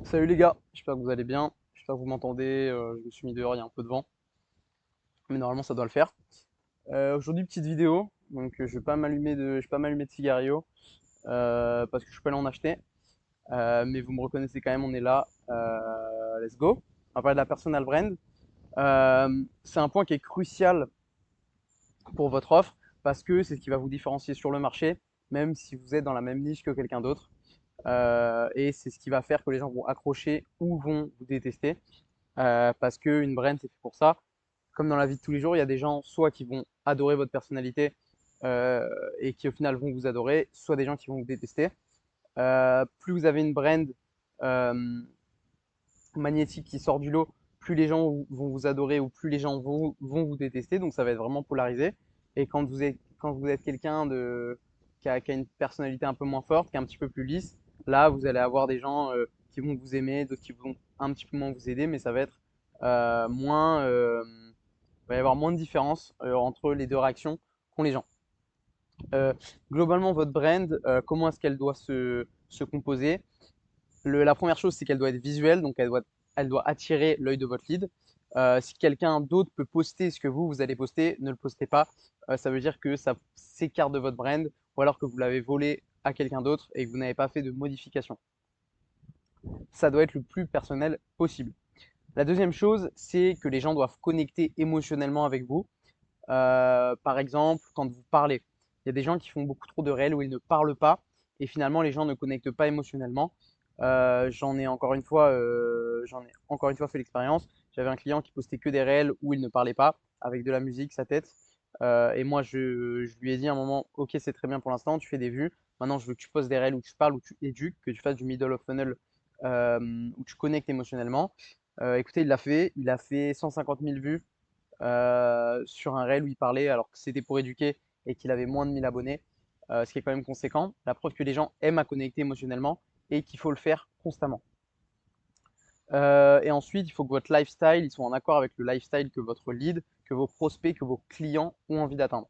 Salut les gars, j'espère que vous allez bien, j'espère que vous m'entendez, je me suis mis dehors, il y a un peu de vent, mais normalement ça doit le faire. Aujourd'hui petite vidéo, donc je vais pas m'allumer de cigario parce que je suis pas allé en acheter. Mais vous me reconnaissez quand même, on est là, let's go. On va parler de la personal brand. C'est un point qui est crucial pour votre offre parce que c'est ce qui va vous différencier sur le marché, même si vous êtes dans la même niche que quelqu'un d'autre. Et c'est ce qui va faire que les gens vont accrocher ou vont vous détester. Parce qu'une brand, c'est fait pour ça. Comme dans la vie de tous les jours, il y a des gens soit qui vont adorer votre personnalité et qui au final vont vous adorer, soit des gens qui vont vous détester. Plus vous avez une brand euh, magnétique qui sort du lot, plus les gens vont vous adorer ou plus les gens vont vous détester. Donc ça va être vraiment polarisé. Et quand vous êtes quelqu'un qui a une personnalité un peu moins forte, qui est un petit peu plus lisse, là vous allez avoir des gens qui vont vous aimer, d'autres qui vont un petit peu moins vous aider, mais ça va être moins, il va y avoir moins de différence entre les deux réactions qu'ont les gens. Euh, Globalement, votre brand, comment est-ce qu'elle doit se composer? La première chose, c'est qu'elle doit être visuelle, donc elle doit attirer l'œil de votre lead. Si quelqu'un d'autre peut poster ce que vous allez poster, ne le postez pas. Ça veut dire que ça s'écarte de votre brand ou alors que vous l'avez volé à quelqu'un d'autre et que vous n'avez pas fait de modification. Ça doit être le plus personnel possible. La deuxième chose, c'est que les gens doivent connecter émotionnellement avec vous. Par exemple, quand vous parlez, il y a des gens qui font beaucoup trop de réels où ils ne parlent pas et finalement les gens ne connectent pas émotionnellement. J'en ai encore une fois fait l'expérience. J'avais un client qui postait que des réels où il ne parlait pas, avec de la musique, sa tête. Et moi, je lui ai dit à un moment, ok, c'est très bien pour l'instant, tu fais des vues. Maintenant, je veux que tu postes des réels où tu parles, où tu éduques, que tu fasses du middle of funnel, où tu connectes émotionnellement. Écoutez, il l'a fait. Il a fait 150 000 vues sur un réel où il parlait alors que c'était pour éduquer et qu'il avait moins de 1000 abonnés, ce qui est quand même conséquent. La preuve que les gens aiment à connecter émotionnellement et qu'il faut le faire constamment. Et ensuite, il faut que votre lifestyle il soit en accord avec le lifestyle que votre lead, que vos prospects, que vos clients ont envie d'atteindre.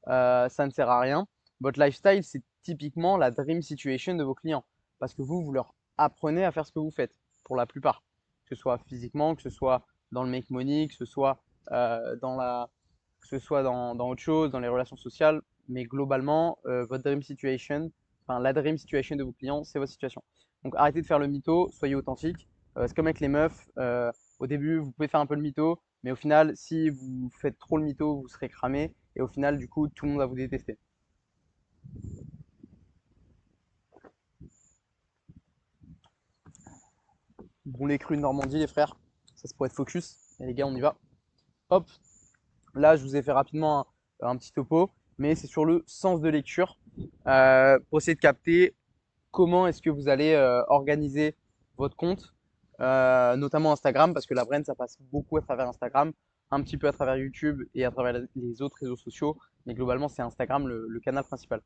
Ça ne sert à rien. Votre lifestyle, c'est typiquement la dream situation de vos clients parce que vous leur apprenez à faire ce que vous faites pour la plupart, que ce soit physiquement, que ce soit dans le make money, que ce soit que ce soit dans autre chose, dans les relations sociales, mais globalement, votre dream situation, enfin la dream situation de vos clients, c'est votre situation. Donc arrêtez de faire le mytho, soyez authentique. C'est comme avec les meufs, au début, vous pouvez faire un peu le mytho, mais au final, si vous faites trop le mytho, vous serez cramé, et au final, du coup, tout le monde va vous détester. Bon, les crues de Normandie, les frères, ça se pourrait être focus. Et les gars, on y va. Hop, là, je vous ai fait rapidement un petit topo, mais c'est sur le sens de lecture pour essayer de capter comment est-ce que vous allez organiser votre compte, notamment Instagram, parce que la brand, ça passe beaucoup à travers Instagram, un petit peu à travers YouTube et à travers les autres réseaux sociaux, mais globalement, c'est Instagram le canal principal,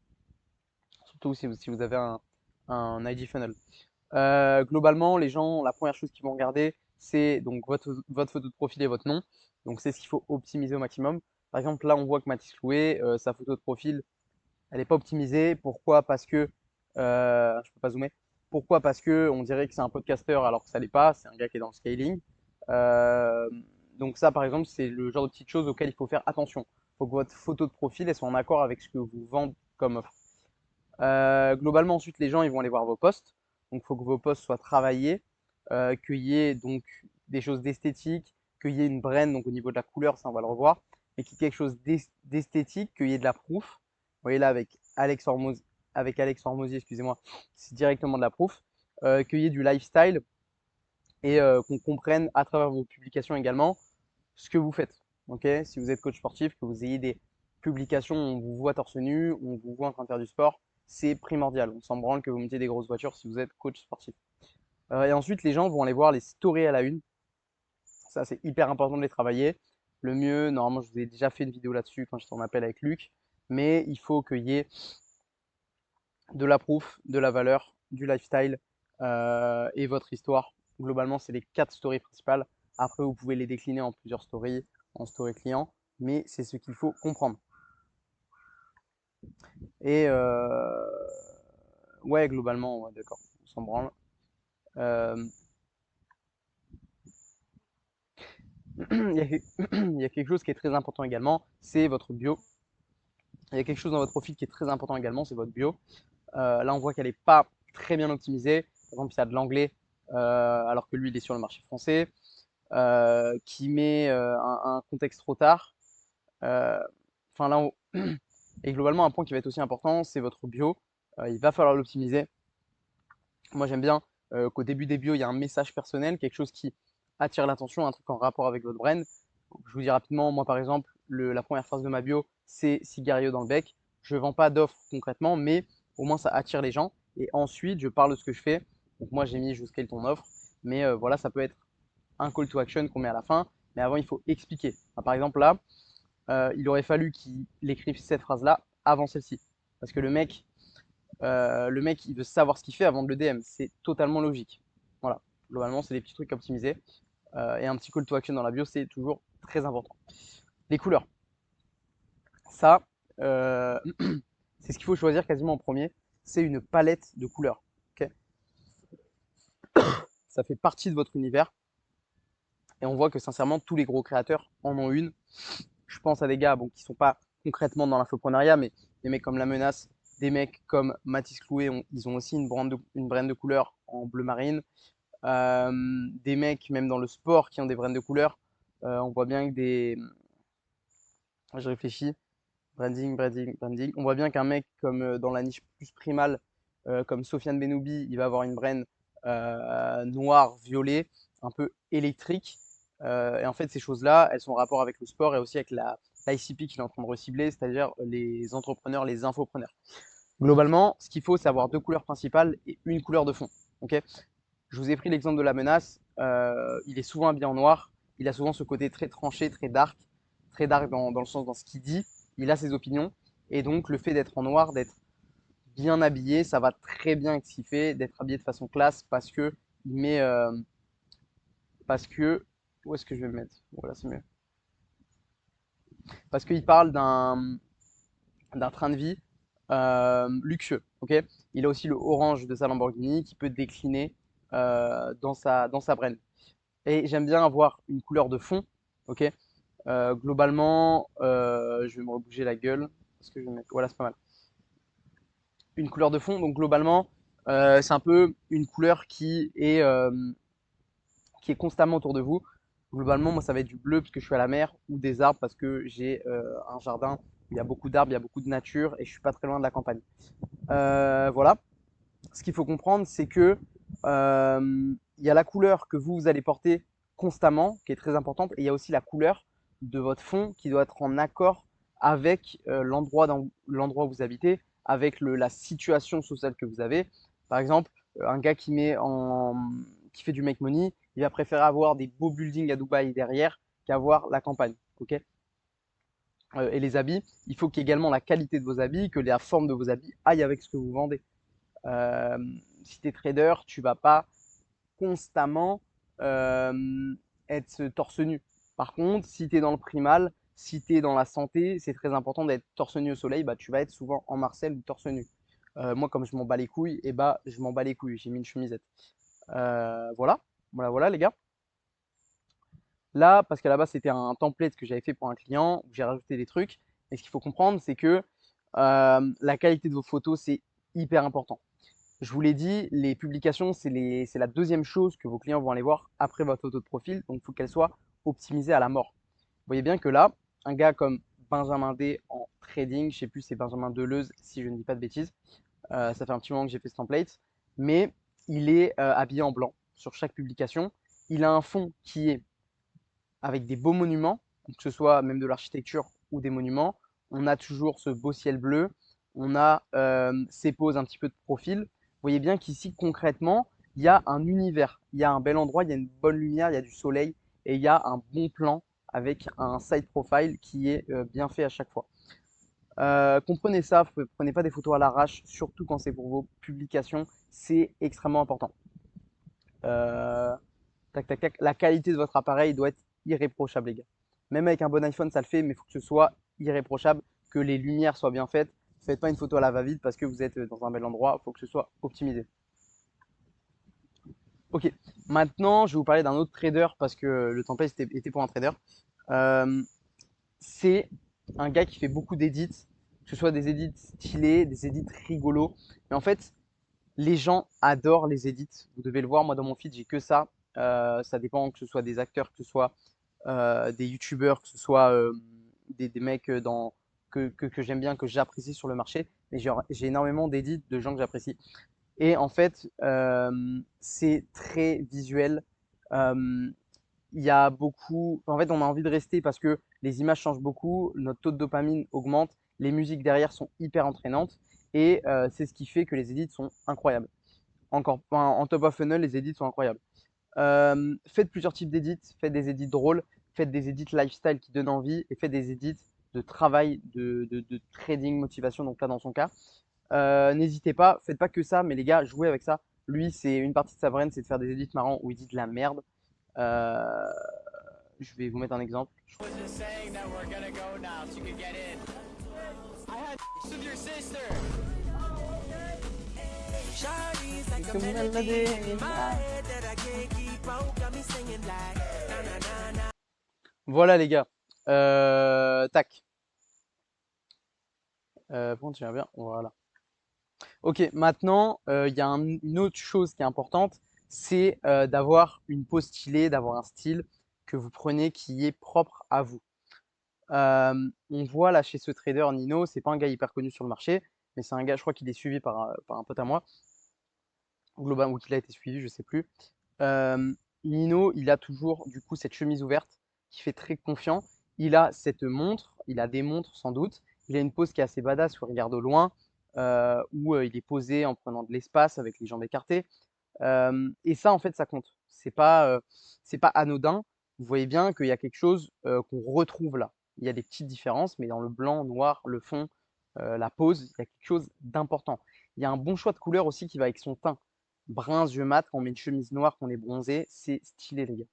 surtout si vous avez un IG funnel. Globalement, les gens, la première chose qu'ils vont regarder, c'est donc votre photo de profil et votre nom. Donc, c'est ce qu'il faut optimiser au maximum. Par exemple, là, on voit que Mathis Loué, sa photo de profil, elle n'est pas optimisée. Pourquoi? Parce que, je peux pas zoomer. Pourquoi? Parce que on dirait que c'est un podcasteur alors que ça l'est pas. C'est un gars qui est dans le scaling. Euh, donc ça, par exemple, c'est le genre de petites choses auxquelles il faut faire attention. Il faut que votre photo de profil elle soit en accord avec ce que vous vendez comme offre. Globalement, ensuite, les gens ils vont aller voir vos posts. Donc, il faut que vos posts soient travaillés, qu'il y ait donc des choses d'esthétique, qu'il y ait une brand, donc au niveau de la couleur, ça on va le revoir, mais qu'il y ait quelque chose d'esthétique, qu'il y ait de la proof. Vous voyez là avec Alex Hormozy, excusez-moi, c'est directement de la proof. Qu'il y ait du lifestyle et qu'on comprenne à travers vos publications également ce que vous faites. Ok, si vous êtes coach sportif, que vous ayez des publications où on vous voit torse nu, où on vous voit en train de faire du sport, c'est primordial. On s'en branle que vous mettiez des grosses voitures si vous êtes coach sportif. Et ensuite, les gens vont aller voir les stories à la une. Ça, c'est hyper important de les travailler. Le mieux, normalement, je vous ai déjà fait une vidéo là-dessus quand j'étais en appel avec Luc, mais il faut qu'il y ait de la proof, de la valeur, du lifestyle et votre histoire. Globalement, c'est les quatre stories principales. Après, vous pouvez les décliner en plusieurs stories, en story client, mais c'est ce qu'il faut comprendre. Et ouais, globalement, ouais, d'accord, on s'en branle. Euh, il y a, il y a quelque chose qui est très important également, c'est votre bio. Il y a quelque chose dans votre profil qui est très important également, c'est votre bio. Là, on voit qu'elle n'est pas très bien optimisée. Par exemple, il y a de l'anglais, alors que lui, il est sur le marché français, qui met un contexte trop tard. Euh, Enfin, là, et globalement, un point qui va être aussi important, c'est votre bio. Il va falloir l'optimiser. Moi, j'aime bien qu'au début des bios, il y a un message personnel, quelque chose qui attire l'attention, un truc en rapport avec votre brand. Donc, je vous dis rapidement, moi, par exemple, la première phrase de ma bio, c'est Cigario dans le bec. Je ne vends pas d'offres concrètement, mais au moins, ça attire les gens. Et ensuite, je parle de ce que je fais. Donc, moi, j'ai mis jusqu'à ton offre. Mais voilà, ça peut être un call to action qu'on met à la fin. Mais avant, il faut expliquer. Enfin, par exemple, là, il aurait fallu qu'il écrive cette phrase-là avant celle-ci. Parce que le mec, il veut savoir ce qu'il fait avant de le DM. C'est totalement logique. Voilà. Globalement, c'est des petits trucs à optimiser. Et un petit call to action dans la bio, c'est toujours très important. Les couleurs. Ça, c'est ce qu'il faut choisir quasiment en premier. C'est une palette de couleurs. Okay, ça fait partie de votre univers. Et on voit que sincèrement, tous les gros créateurs en ont une. Je pense à des gars bon, qui ne sont pas concrètement dans l'infoprenariat, mais des mecs comme La Menace, des mecs comme Mathis Clouet, ils ont aussi une brand de couleur en bleu marine. Des mecs, même dans le sport, qui ont des brands de couleurs. On voit bien que des. Je réfléchis. Branding. On voit bien qu'un mec comme dans la niche plus primale, comme Sofiane Benoubi, il va avoir une brand noire, violet, un peu électrique. Et en fait, ces choses-là, elles sont en rapport avec le sport et aussi avec l'ICP qu'il est en train de recibler, c'est-à-dire les entrepreneurs, les infopreneurs. Globalement, ce qu'il faut, c'est avoir deux couleurs principales et une couleur de fond. Okay, je vous ai pris l'exemple de La Menace. Il est souvent habillé en noir. Il a souvent ce côté très tranché, très dark dans le sens dans ce qu'il dit. Il a ses opinions. Et donc, le fait d'être en noir, d'être bien habillé, ça va très bien avec ce qu'il fait, d'être habillé de façon classe parce que il met. Parce que. Où est-ce que je vais me mettre? Voilà, c'est mieux. Parce qu'il parle d'un train de vie luxueux. Okay, il a aussi le orange de sa Lamborghini qui peut décliner dans sa brand. Et j'aime bien avoir une couleur de fond. Ok, globalement, je vais me rebouger la gueule. Parce que je vais mettre... Voilà, c'est pas mal. Une couleur de fond, donc globalement, c'est un peu une couleur qui est constamment autour de vous. Globalement, moi, ça va être du bleu parce que je suis à la mer ou des arbres parce que j'ai un jardin où il y a beaucoup d'arbres, il y a beaucoup de nature et je suis pas très loin de la campagne. Voilà. Ce qu'il faut comprendre, c'est que il y a la couleur que vous allez porter constamment, qui est très importante, et il y a aussi la couleur de votre fond qui doit être en accord avec l'endroit où vous habitez, avec la situation sociale que vous avez. Par exemple, un gars qui fait du make money, il va préférer avoir des beaux buildings à Dubaï derrière qu'avoir la campagne. Okay, et les habits, il faut qu'également la qualité de vos habits, que la forme de vos habits aille avec ce que vous vendez. Euh, Si tu es trader, tu vas pas constamment être torse nu. Par contre, si tu es dans le primal, si tu es dans la santé, c'est très important d'être torse nu au soleil, bah, tu vas être souvent en Marcel ou torse nu. Moi, comme je m'en bats les couilles, et bah, je m'en bats les couilles, j'ai mis une chemisette. Voilà, voilà les gars. Là, parce qu'à la base, c'était un template que j'avais fait pour un client, où j'ai rajouté des trucs. Et ce qu'il faut comprendre, c'est que la qualité de vos photos, c'est hyper important. Je vous l'ai dit, les publications, c'est la deuxième chose que vos clients vont aller voir après votre photo de profil. Donc, il faut qu'elle soit optimisée à la mort. Vous voyez bien que là, un gars comme Benjamin D en trading, je ne sais plus, c'est Benjamin Deleuze, si je ne dis pas de bêtises. Ça fait un petit moment que j'ai fait ce template. Mais il est habillé en blanc sur chaque publication. Il a un fond qui est avec des beaux monuments, que ce soit même de l'architecture ou des monuments. On a toujours ce beau ciel bleu. On a ces poses un petit peu de profil. Vous voyez bien qu'ici, concrètement, il y a un univers, il y a un bel endroit, il y a une bonne lumière, il y a du soleil et il y a un bon plan avec un side profile qui est bien fait à chaque fois. Comprenez ça, prenez pas des photos à l'arrache, surtout quand c'est pour vos publications, c'est extrêmement important. Euh, Tac, tac, tac. La qualité de votre appareil doit être irréprochable, les gars. Même avec un bon iPhone, ça le fait, mais il faut que ce soit irréprochable, que les lumières soient bien faites. Faites pas une photo à la va-vite parce que vous êtes dans un bel endroit, il faut que ce soit optimisé. Ok, maintenant je vais vous parler d'un autre trader parce que le template était pour un trader. Euh, c'est un gars qui fait beaucoup d'édits, que ce soit des édits stylés, des édits rigolos. Mais en fait, les gens adorent les édits. Vous devez le voir, moi dans mon feed, j'ai que ça. Ça dépend que ce soit des acteurs, que ce soit des youtubeurs, que ce soit des mecs que j'aime bien, que j'apprécie sur le marché. Mais j'ai énormément d'édits de gens que j'apprécie. Et en fait, c'est très visuel. Euh, il y a beaucoup. En fait, on a envie de rester parce que les images changent beaucoup, notre taux de dopamine augmente, les musiques derrière sont hyper entraînantes et c'est ce qui fait que les edits sont incroyables. Encore en top of funnel, les edits sont incroyables. Faites plusieurs types d'edits, faites des edits drôles, faites des edits lifestyle qui donnent envie et faites des edits de travail, de trading, motivation, donc là dans son cas. N'hésitez pas, faites pas que ça, mais les gars, jouez avec ça. Lui, c'est une partie de sa brain, c'est de faire des edits marrants où il dit de la merde. Euh, je vais vous mettre un exemple. Voilà les gars. Tac. Bon, tu vas bien. Voilà. Ok, maintenant, il y a une autre chose qui est importante, c'est d'avoir une pose stylée, d'avoir un style que vous prenez qui est propre à vous. On voit là chez ce trader Nino, c'est pas un gars hyper connu sur le marché, mais c'est un gars, je crois qu'il est suivi par un pote à moi, ou globalement, ou qu'il a été suivi, je sais plus. Euh, Nino, il a toujours du coup cette chemise ouverte qui fait très confiant. Il a cette montre, il a des montres sans doute. Il a une pose qui est assez badass où il regarde au loin, où il est posé en prenant de l'espace avec les jambes écartées. Et ça, en fait, ça compte. C'est pas anodin. Vous voyez bien qu'il y a quelque chose qu'on retrouve là. Il y a des petites différences, mais dans le blanc, noir, le fond, la pose, il y a quelque chose d'important. Il y a un bon choix de couleur aussi qui va avec son teint. Brun, yeux mat, quand on met une chemise noire, qu'on est bronzé, c'est stylé, les gars.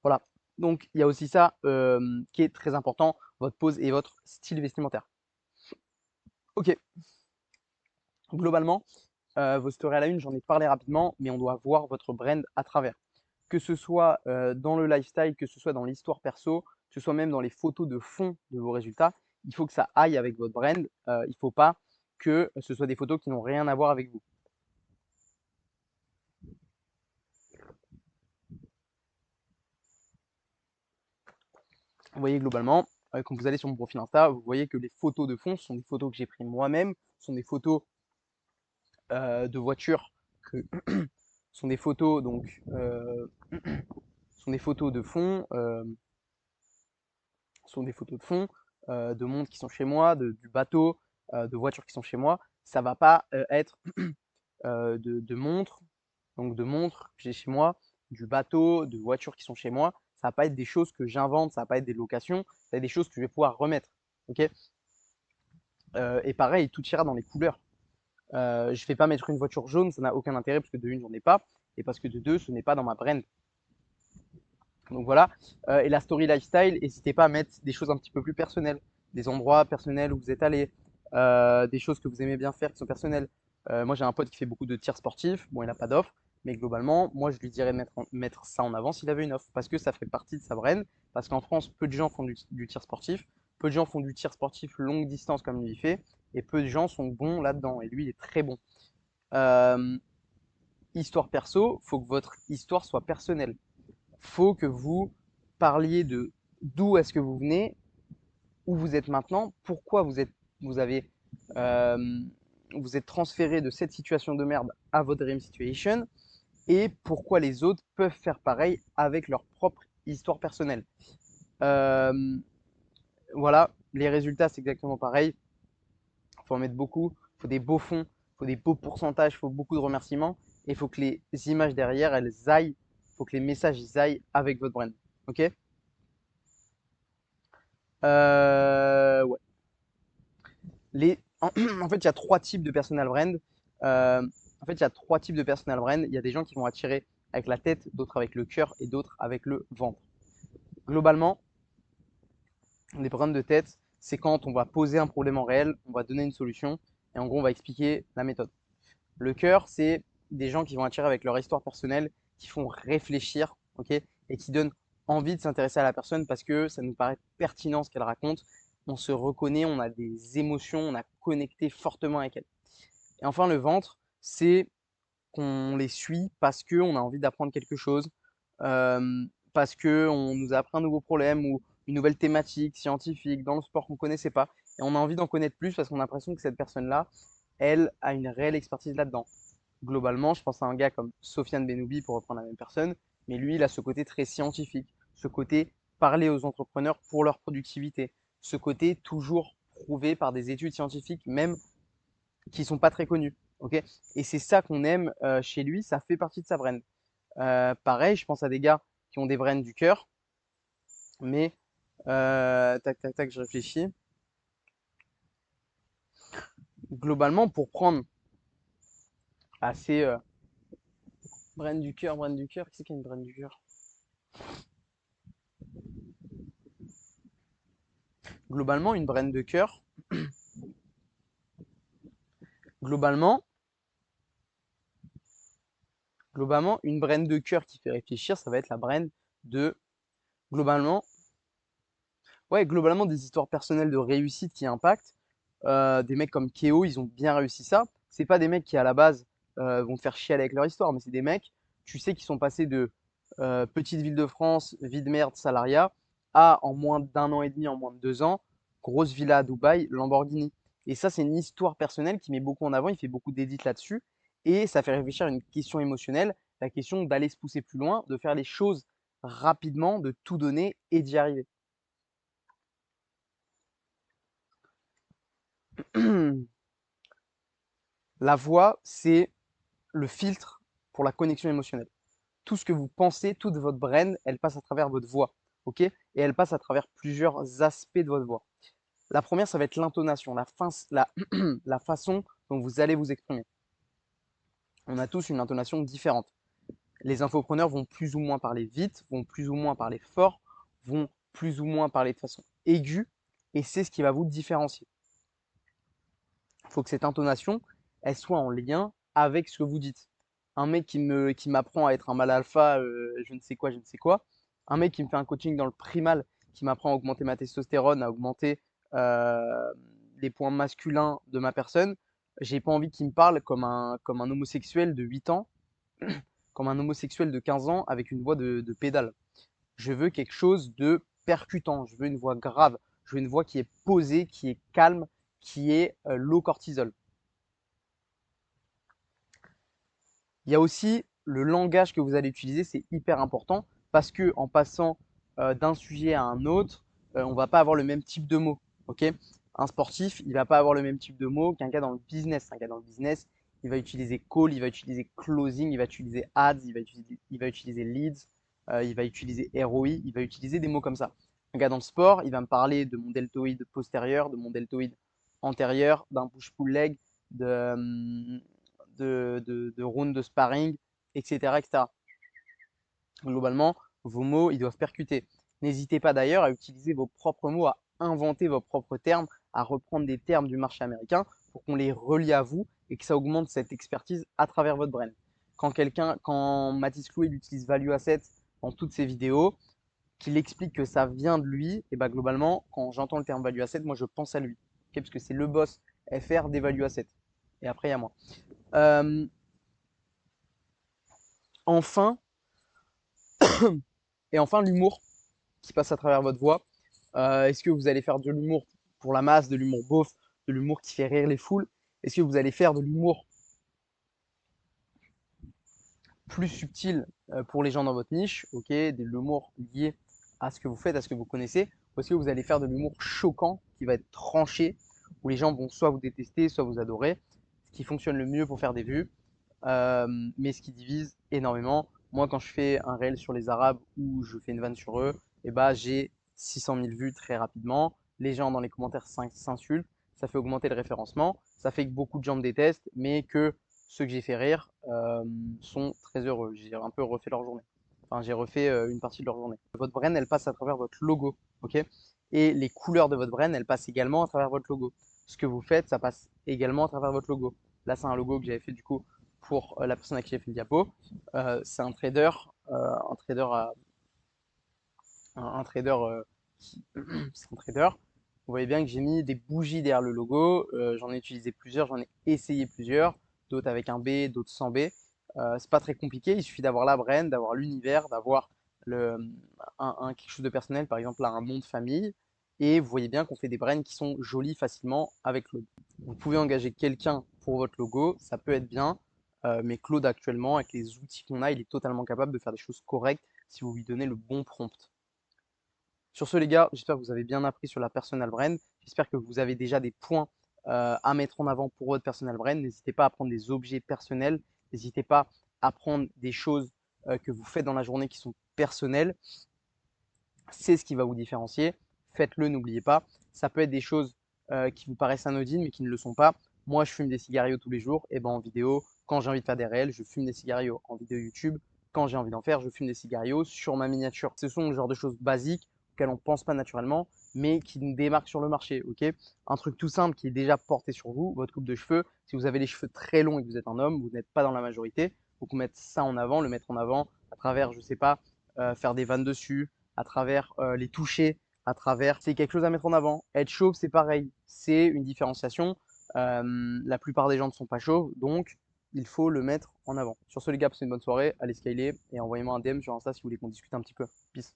Voilà. Donc, il y a aussi ça qui est très important, votre pose et votre style vestimentaire. Ok, globalement, vos stories à la une, j'en ai parlé rapidement, mais on doit voir votre brand à travers. Que ce soit dans le lifestyle, que ce soit dans l'histoire perso, que ce soit même dans les photos de fond de vos résultats, il faut que ça aille avec votre brand. Il ne faut pas que ce soit des photos qui n'ont rien à voir avec vous. Vous voyez globalement, quand vous allez sur mon profil Insta, vous voyez que les photos de fond sont des photos que j'ai prises moi-même, sont des photos de voitures que sont des photos donc sont des photos de fond, sont des photos de fond, de montres qui sont chez moi, du bateau, de voitures qui sont chez moi. Ça va pas être de montres, donc de montres que j'ai chez moi, du bateau, de voitures qui sont chez moi. Ça va pas être des choses que j'invente, ça va pas être des locations, ça va être des choses que je vais pouvoir remettre. Ok. Et pareil, tout ira dans les couleurs. Je ne vais pas mettre une voiture jaune, ça n'a aucun intérêt parce que de une, j'en ai pas, et parce que de deux, ce n'est pas dans ma brand. Donc voilà. Et la story lifestyle, n'hésitez pas à mettre des choses un petit peu plus personnelles, des endroits personnels où vous êtes allé, des choses que vous aimez bien faire qui sont personnelles. Moi, j'ai un pote qui fait beaucoup de tirs sportifs. Bon, il n'a pas d'offre, mais globalement, moi, je lui dirais de mettre ça en avant s'il avait une offre, parce que ça fait partie de sa brand. Parce qu'en France, peu de gens font du tir sportif, peu de gens font du tir sportif longue distance comme lui il fait, et peu de gens sont bons là-dedans. Et lui, il est très bon. Euh, Histoire perso, faut que votre histoire soit personnelle. Faut que vous parliez de d'où est-ce que vous venez, où vous êtes maintenant, pourquoi vous avez euh, vous êtes transféré de cette situation de merde à votre dream situation et pourquoi les autres peuvent faire pareil avec leur propre histoire personnelle. Euh, voilà, les résultats c'est exactement pareil. Il faut en mettre beaucoup, il faut des beaux fonds, il faut des beaux pourcentages, il faut beaucoup de remerciements et il faut que les images derrière elles aillent, il faut que les messages ils aillent avec votre brand. Ok. Ouais. En fait, il y a trois types de personal brand. En fait, il y a trois types de personal brand. Il y a des gens qui vont attirer avec la tête, d'autres avec le cœur et d'autres avec le ventre. Globalement, les brands de tête, c'est quand on va poser un problème en réel, on va donner une solution et en gros, on va expliquer la méthode. Le cœur, c'est des gens qui vont attirer avec leur histoire personnelle, qui font réfléchir, ok, et qui donnent envie de s'intéresser à la personne parce que ça nous paraît pertinent ce qu'elle raconte. On se reconnaît, on a des émotions, on a connecté fortement avec elle. Et enfin, le ventre, c'est qu'on les suit parce qu'on a envie d'apprendre quelque chose, parce qu'on nous a appris un nouveau problème ou une nouvelle thématique scientifique dans le sport qu'on ne connaissait pas. Et on a envie d'en connaître plus parce qu'on a l'impression que cette personne-là, elle a une réelle expertise là-dedans. Globalement, je pense à un gars comme Sofiane Benoubi pour reprendre la même personne, mais lui, il a ce côté très scientifique, ce côté parler aux entrepreneurs pour leur productivité, ce côté toujours prouvé par des études scientifiques, même qui sont pas très connues. Ok. Et c'est ça qu'on aime chez lui, ça fait partie de sa brand. Pareil, je pense à des gars qui ont des brands du cœur, mais tac, tac, tac, je réfléchis. Globalement, pour prendre assez brand du cœur, qui c'est qui a une brand du cœur? Globalement, une brand de cœur, globalement, globalement, une brand de cœur qui fait réfléchir, ça va être la brand de, globalement, ouais, globalement des histoires personnelles de réussite qui impactent. Des mecs comme Keo, ils ont bien réussi ça. C'est pas des mecs qui à la base vont te faire chialer avec leur histoire, mais c'est des mecs, tu sais, qui sont passés de petite ville de France, vie de merde, salariat, à en moins d'un an et demi, en moins de 2 ans, grosse villa à Dubaï, Lamborghini. Et ça, c'est une histoire personnelle qui met beaucoup en avant. Il fait beaucoup d'édits là-dessus, et ça fait réfléchir à une question émotionnelle, la question d'aller se pousser plus loin, de faire les choses rapidement, de tout donner et d'y arriver. La voix, c'est le filtre pour la connexion émotionnelle. Tout ce que vous pensez, toute votre brain, elle passe à travers votre voix, ok? Et elle passe à travers plusieurs aspects de votre voix. La première, ça va être l'intonation, la façon dont vous allez vous exprimer. On a tous une intonation différente. Les infopreneurs vont plus ou moins parler vite, vont plus ou moins parler fort, vont plus ou moins parler de façon aiguë, et c'est ce qui va vous différencier. Il faut que cette intonation, elle soit en lien avec ce que vous dites. Un mec qui m'apprend à être un mal alpha, je ne sais quoi, je ne sais quoi. Un mec qui me fait un coaching dans le primal, qui m'apprend à augmenter ma testostérone, à augmenter les points masculins de ma personne. J'ai pas envie qu'il me parle comme un homosexuel de 8 ans, comme un homosexuel de 15 ans avec une voix de pédale. Je veux quelque chose de percutant, je veux une voix grave, je veux une voix qui est posée, qui est calme, qui est low cortisol. Il y a aussi le langage que vous allez utiliser, c'est hyper important parce que en passant d'un sujet à un autre, on va pas avoir le même type de mots. Ok. Un sportif, il va pas avoir le même type de mots qu'un gars dans le business. Un gars dans le business, il va utiliser call, il va utiliser closing, il va utiliser ads, il va utiliser leads, il va utiliser ROI, il va utiliser des mots comme ça. Un gars dans le sport, il va me parler de mon deltoïde postérieur, de mon deltoïde antérieur, d'un push-pull leg, de rounds de sparring, etc., etc. Globalement, vos mots, ils doivent percuter. N'hésitez pas d'ailleurs à utiliser vos propres mots, à inventer vos propres termes, à reprendre des termes du marché américain pour qu'on les relie à vous et que ça augmente cette expertise à travers votre brain. Quand Mathis Clouet utilise Value Asset dans toutes ses vidéos, qu'il explique que ça vient de lui, et bah globalement, quand j'entends le terme Value Asset, moi je pense à lui. Okay, parce que c'est le boss FR des Value Asset. Et après, il y a moi. Euh, enfin, et enfin, l'humour qui passe à travers votre voix. Est-ce que vous allez faire de l'humour pour la masse, de l'humour beauf, de l'humour qui fait rire les foules? Est-ce que vous allez faire de l'humour plus subtil pour les gens dans votre niche, ok, de l'humour lié à ce que vous faites, à ce que vous connaissez, ou est-ce que vous allez faire de l'humour choquant qui va être tranché, où les gens vont soit vous détester, soit vous adorer, ce qui fonctionne le mieux pour faire des vues, mais ce qui divise énormément. Moi, quand je fais un réel sur les Arabes ou je fais une vanne sur eux, et bah, j'ai 600 000 vues très rapidement. Les gens dans les commentaires s'insultent, ça fait augmenter le référencement, ça fait que beaucoup de gens me détestent, mais que ceux que j'ai fait rire sont très heureux. J'ai un peu refait leur journée. Enfin, j'ai refait une partie de leur journée. Votre brand, elle passe à travers votre logo, ok? Et les couleurs de votre brand, elles passent également à travers votre logo. Ce que vous faites, ça passe également à travers votre logo. Là, c'est un logo que j'avais fait du coup pour la personne à qui j'ai fait le diapo. C'est un trader, un trader, un trader, c'est un trader. Vous voyez bien que j'ai mis des bougies derrière le logo. J'en ai utilisé plusieurs, j'en ai essayé plusieurs, d'autres avec un B, d'autres sans B. C'est pas très compliqué, il suffit d'avoir la brand, d'avoir l'univers, d'avoir le, quelque chose de personnel, par exemple là, un nom de famille. Et vous voyez bien qu'on fait des brands qui sont jolis facilement avec le logo. Vous pouvez engager quelqu'un pour votre logo, ça peut être bien, mais Claude actuellement, avec les outils qu'on a, il est totalement capable de faire des choses correctes si vous lui donnez le bon prompt. Sur ce, les gars, j'espère que vous avez bien appris sur la personal brand. J'espère que vous avez déjà des points à mettre en avant pour votre personal brand. N'hésitez pas à prendre des objets personnels. N'hésitez pas à prendre des choses que vous faites dans la journée qui sont personnelles. C'est ce qui va vous différencier. Faites-le, n'oubliez pas. Ça peut être des choses qui vous paraissent anodines, mais qui ne le sont pas. Moi, je fume des cigarillos tous les jours. Et ben en vidéo, quand j'ai envie de faire des réels, je fume des cigarillos. En vidéo YouTube, quand j'ai envie d'en faire, je fume des cigarillos sur ma miniature. Ce sont le genre de choses basiques auxquelles on ne pense pas naturellement, mais qui nous démarquent sur le marché. Ok, un truc tout simple qui est déjà porté sur vous, votre coupe de cheveux. Si vous avez les cheveux très longs et que vous êtes un homme, vous n'êtes pas dans la majorité. Il faut mettre ça en avant, le mettre en avant à travers, je sais pas, faire des vannes dessus, à travers les toucher, à travers. C'est quelque chose à mettre en avant. Être chauve, c'est pareil. C'est une différenciation. La plupart des gens ne sont pas chauves, donc il faut le mettre en avant. Sur ce, les gars, passez une bonne soirée. Allez skyler et envoyez-moi un DM sur Insta si vous voulez qu'on discute un petit peu. Peace.